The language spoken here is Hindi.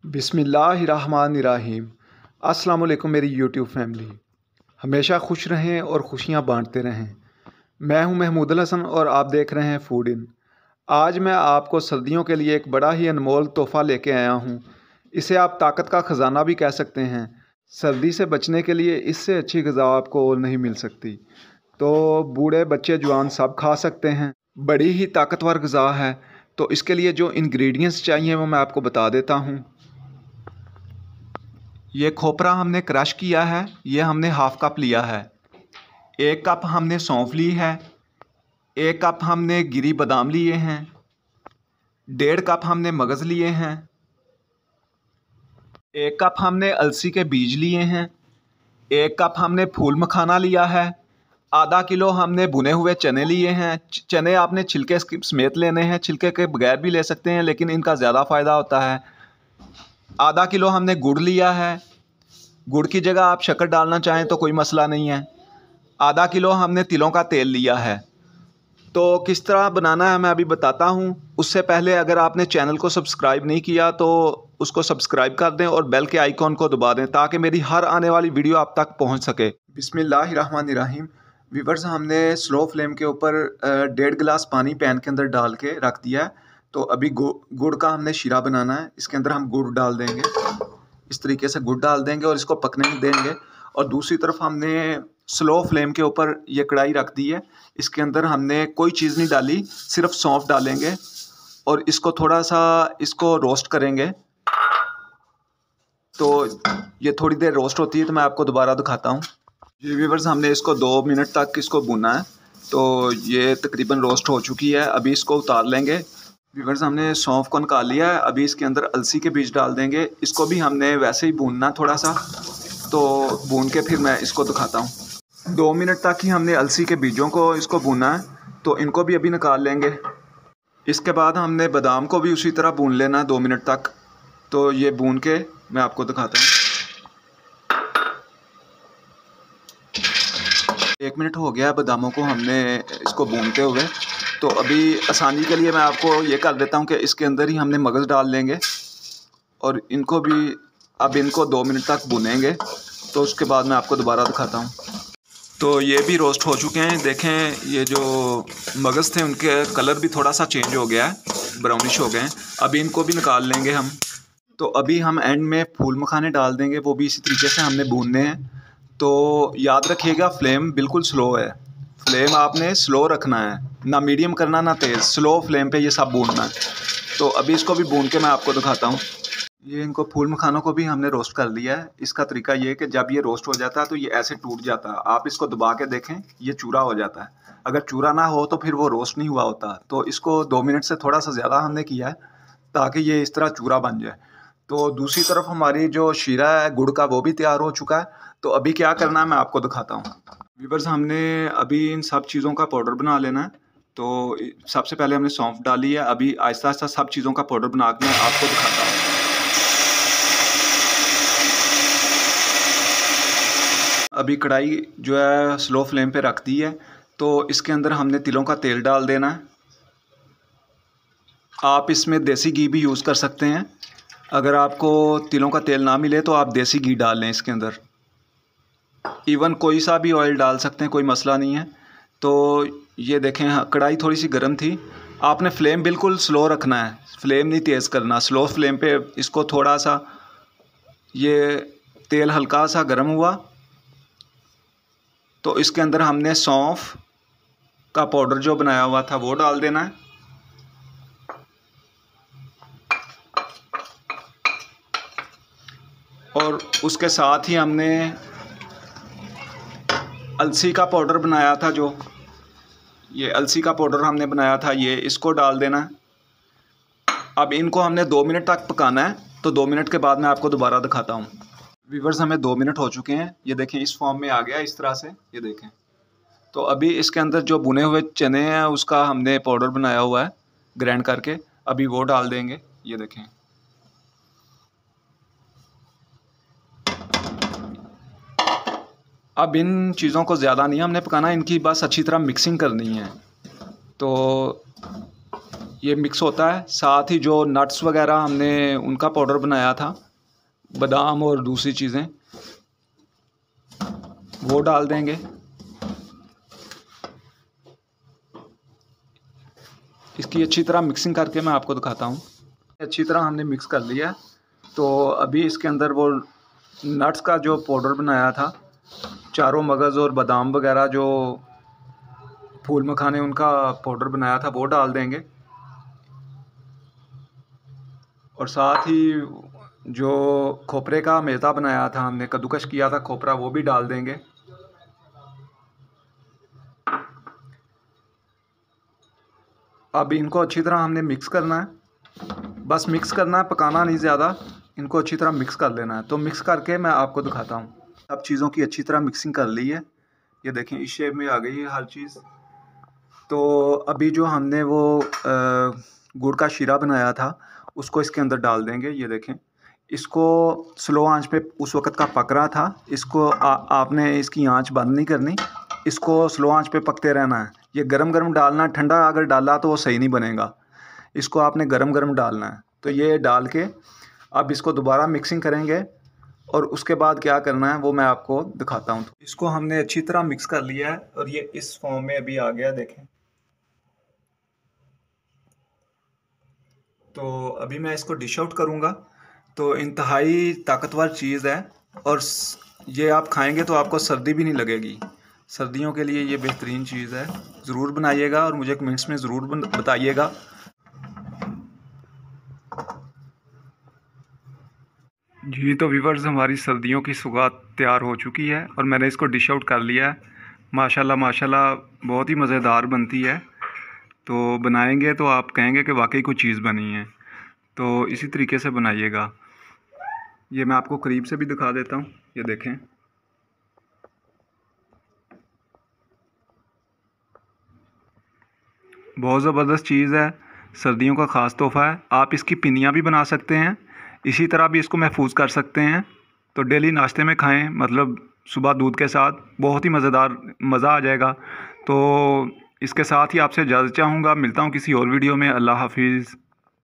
बिस्मिल्लाहिर्रहमानिर्रहीम। अस्सलाम वालेकुम मेरी यूट्यूब फैमिली। हमेशा खुश रहें और खुशियाँ बांटते रहें। मैं हूं महमूदुल हसन और आप देख रहे हैं फूड इन। आज मैं आपको सर्दियों के लिए एक बड़ा ही अनमोल तोहफ़ा लेके आया हूं। इसे आप ताकत का ख़जाना भी कह सकते हैं। सर्दी से बचने के लिए इससे अच्छी ग़िज़ा आपको और नहीं मिल सकती। तो बूढ़े बच्चे जवान सब खा सकते हैं। बड़ी ही ताकतवर ग़िज़ा है। तो इसके लिए जो इंग्रेडिएंट्स चाहिए वो मैं आपको बता देता हूँ। ये खोपरा हमने क्रश किया है, ये हमने हाफ़ कप लिया है। 1 कप हमने सौंफ ली है। 1 कप हमने गिरी बादाम लिए हैं। 1.5 कप हमने मगज़ लिए हैं। 1 कप हमने अलसी के बीज लिए हैं। 1 कप हमने फूल मखाना लिया है। आधा किलो हमने भुने हुए चने लिए हैं। चने आपने छिलके समेत लेने हैं, छिलके के बगैर भी ले सकते हैं, लेकिन इनका ज़्यादा फ़ायदा होता है। आधा किलो हमने गुड़ लिया है। गुड़ की जगह आप शक्कर डालना चाहें तो कोई मसला नहीं है। आधा किलो हमने तिलों का तेल लिया है। तो किस तरह बनाना है मैं अभी बताता हूँ। उससे पहले अगर आपने चैनल को सब्सक्राइब नहीं किया तो उसको सब्सक्राइब कर दें और बेल के आइकॉन को दबा दें ताकि मेरी हर आने वाली वीडियो आप तक पहुँच सके। बिस्मिल्लाहिर्रहमानिर्रहीम। व्यूअर्स, हमने स्लो फ्लेम के ऊपर 1.5 गिलास पानी पैन के अंदर डाल के रख दिया है। तो अभी गुड़ का हमने शीरा बनाना है। इसके अंदर हम गुड़ डाल देंगे, इस तरीके से गुड़ डाल देंगे और इसको पकने देंगे। और दूसरी तरफ हमने स्लो फ्लेम के ऊपर ये कढ़ाई रख दी है। इसके अंदर हमने कोई चीज़ नहीं डाली, सिर्फ सौंफ डालेंगे और इसको थोड़ा सा रोस्ट करेंगे। तो ये थोड़ी देर रोस्ट होती है तो मैं आपको दोबारा दिखाता हूँ। ये व्यूअर्स, हमने इसको 2 मिनट तक इसको भुना है। तो ये तकरीबन रोस्ट हो चुकी है। अभी इसको उतार लेंगे। व्यूअर्स, हमने सौंफ को निकाल लिया है। अभी इसके अंदर अलसी के बीज डाल देंगे। इसको भी हमने वैसे ही भूनना थोड़ा सा, तो भून के फिर मैं इसको दिखाता हूँ। 2 मिनट तक ही हमने अलसी के बीजों को इसको भूना है, तो इनको भी अभी निकाल लेंगे। इसके बाद हमने बादाम को भी उसी तरह भून लेना है 2 मिनट तक। तो ये भून के मैं आपको दिखाता हूँ। 1 मिनट हो गया बादामों को हमने इसको भूनते हुए। तो अभी आसानी के लिए मैं आपको ये कर देता हूँ कि इसके अंदर ही हमने मगज़ डाल लेंगे और इनको भी अब इनको 2 मिनट तक भुनेंगे। तो उसके बाद मैं आपको दोबारा दिखाता हूँ। तो ये भी रोस्ट हो चुके हैं। देखें, ये जो मगज़ थे उनके कलर भी थोड़ा सा चेंज हो गया है, ब्राउनिश हो गए हैं। अभी इनको भी निकाल लेंगे हम। तो अभी हम एंड में फूल मखाने डाल देंगे, वो भी इसी तरीके से हमने भूनने हैं। तो याद रखिएगा, फ्लेम बिल्कुल स्लो है। फ्लेम आपने स्लो रखना है, ना मीडियम करना ना तेज़, स्लो फ्लेम पे ये सब भूनना है। तो अभी इसको भी भून के मैं आपको दिखाता हूँ। ये इनको फूल मखानों को भी हमने रोस्ट कर लिया है। इसका तरीका ये है कि जब ये रोस्ट हो जाता है तो ये ऐसे टूट जाता है। आप इसको दबा के देखें, ये चूरा हो जाता है। अगर चूरा ना हो तो फिर वो रोस्ट नहीं हुआ होता। तो इसको 2 मिनट से थोड़ा सा ज़्यादा हमने किया है ताकि ये इस तरह चूरा बन जाए। तो दूसरी तरफ हमारी जो शीरा है गुड़ का, वो भी तैयार हो चुका है। तो अभी क्या करना है मैं आपको दिखाता हूँ। व्यूअर्स, हमने अभी इन सब चीज़ों का पाउडर बना लेना है। तो सबसे पहले हमने सौंफ डाली है। अभी आहिस्ता आहिस्ता सब चीज़ों का पाउडर बना के मैं आपको दिखाता हूँ। अभी कढ़ाई जो है स्लो फ्लेम पे रख दी है। तो इसके अंदर हमने तिलों का तेल डाल देना है। आप इसमें देसी घी भी यूज़ कर सकते हैं। अगर आपको तिलों का तेल ना मिले तो आप देसी घी डाल लें इसके अंदर। इवन कोई सा भी ऑयल डाल सकते हैं, कोई मसला नहीं है। तो ये देखें, हाँ, कढ़ाई थोड़ी सी गर्म थी। आपने फ्लेम बिल्कुल स्लो रखना है, फ्लेम नहीं तेज़ करना। स्लो फ्लेम पे इसको थोड़ा सा, ये तेल हल्का सा गर्म हुआ तो इसके अंदर हमने सौंफ का पाउडर जो बनाया हुआ था वो डाल देना है। और उसके साथ ही हमने अलसी का पाउडर बनाया था, जो ये अलसी का पाउडर हमने बनाया था, ये इसको डाल देना है। अब इनको हमने 2 मिनट तक पकाना है। तो 2 मिनट के बाद मैं आपको दोबारा दिखाता हूँ। व्यूअर्स, हमें 2 मिनट हो चुके हैं। ये देखें, इस फॉर्म में आ गया, इस तरह से, ये देखें। तो अभी इसके अंदर जो भुने हुए चने हैं उसका हमने पाउडर बनाया हुआ है ग्राइंड करके, अभी वो डाल देंगे। ये देखें, अब इन चीज़ों को ज़्यादा नहीं हमने पकाना, इनकी बस अच्छी तरह मिक्सिंग करनी है। तो ये मिक्स होता है। साथ ही जो नट्स वगैरह हमने उनका पाउडर बनाया था, बादाम और दूसरी चीज़ें, वो डाल देंगे। इसकी अच्छी तरह मिक्सिंग करके मैं आपको दिखाता हूँ। अच्छी तरह हमने मिक्स कर लिया है। तो अभी इसके अंदर वो नट्स का जो पाउडर बनाया था, चारों मगज़ और बादाम वगैरह जो फूल मखाने उनका पाउडर बनाया था, वो डाल देंगे। और साथ ही जो खोपरे का मैदा बनाया था, हमने कद्दूकश किया था खोपरा, वो भी डाल देंगे। अब इनको अच्छी तरह हमने मिक्स करना है। बस मिक्स करना है, पकाना नहीं ज़्यादा। इनको अच्छी तरह मिक्स कर लेना है। तो मिक्स करके मैं आपको दिखाता हूँ। अब चीज़ों की अच्छी तरह मिक्सिंग कर ली है। ये देखें इस शेप में आ गई है हर चीज़। तो अभी जो हमने वो गुड़ का शीरा बनाया था, उसको इसके अंदर डाल देंगे। ये देखें, इसको स्लो आंच पे उस वक़्त का पक रहा था। इसको आपने इसकी आंच बंद नहीं करनी, इसको स्लो आंच पे पकते रहना है। ये गरम गरम डालना, ठंडा अगर डाला तो वो सही नहीं बनेगा। इसको आपने गरम गरम डालना है। तो ये डाल के अब इसको दोबारा मिक्सिंग करेंगे और उसके बाद क्या करना है वो मैं आपको दिखाता हूँ। इसको हमने अच्छी तरह मिक्स कर लिया है और ये इस फॉर्म में अभी आ गया, देखें। तो अभी मैं इसको डिश आउट करूँगा। तो इंतहाई ताकतवर चीज़ है और ये आप खाएंगे तो आपको सर्दी भी नहीं लगेगी। सर्दियों के लिए ये बेहतरीन चीज़ है। ज़रूर बनाइएगा और मुझे कमेंट्स में ज़रूर बताइएगा। जी तो व्यूअर्स, हमारी सर्दियों की सौगात तैयार हो चुकी है और मैंने इसको डिश आउट कर लिया है। माशाल्लाह माशाल्लाह बहुत ही मज़ेदार बनती है। तो बनाएंगे तो आप कहेंगे कि वाकई कोई चीज़ बनी है। तो इसी तरीके से बनाइएगा। ये मैं आपको करीब से भी दिखा देता हूँ। ये देखें, बहुत ज़बरदस्त चीज़ है। सर्दियों का ख़ास तोहफ़ा है। आप इसकी पिनियाँ भी बना सकते हैं, इसी तरह भी इसको महफूज कर सकते हैं। तो डेली नाश्ते में खाएं, मतलब सुबह दूध के साथ, बहुत ही मज़ेदार, मज़ा आ जाएगा। तो इसके साथ ही आपसे इजाज़त चाहूँगा। मिलता हूँ किसी और वीडियो में। अल्लाह हाफिज़।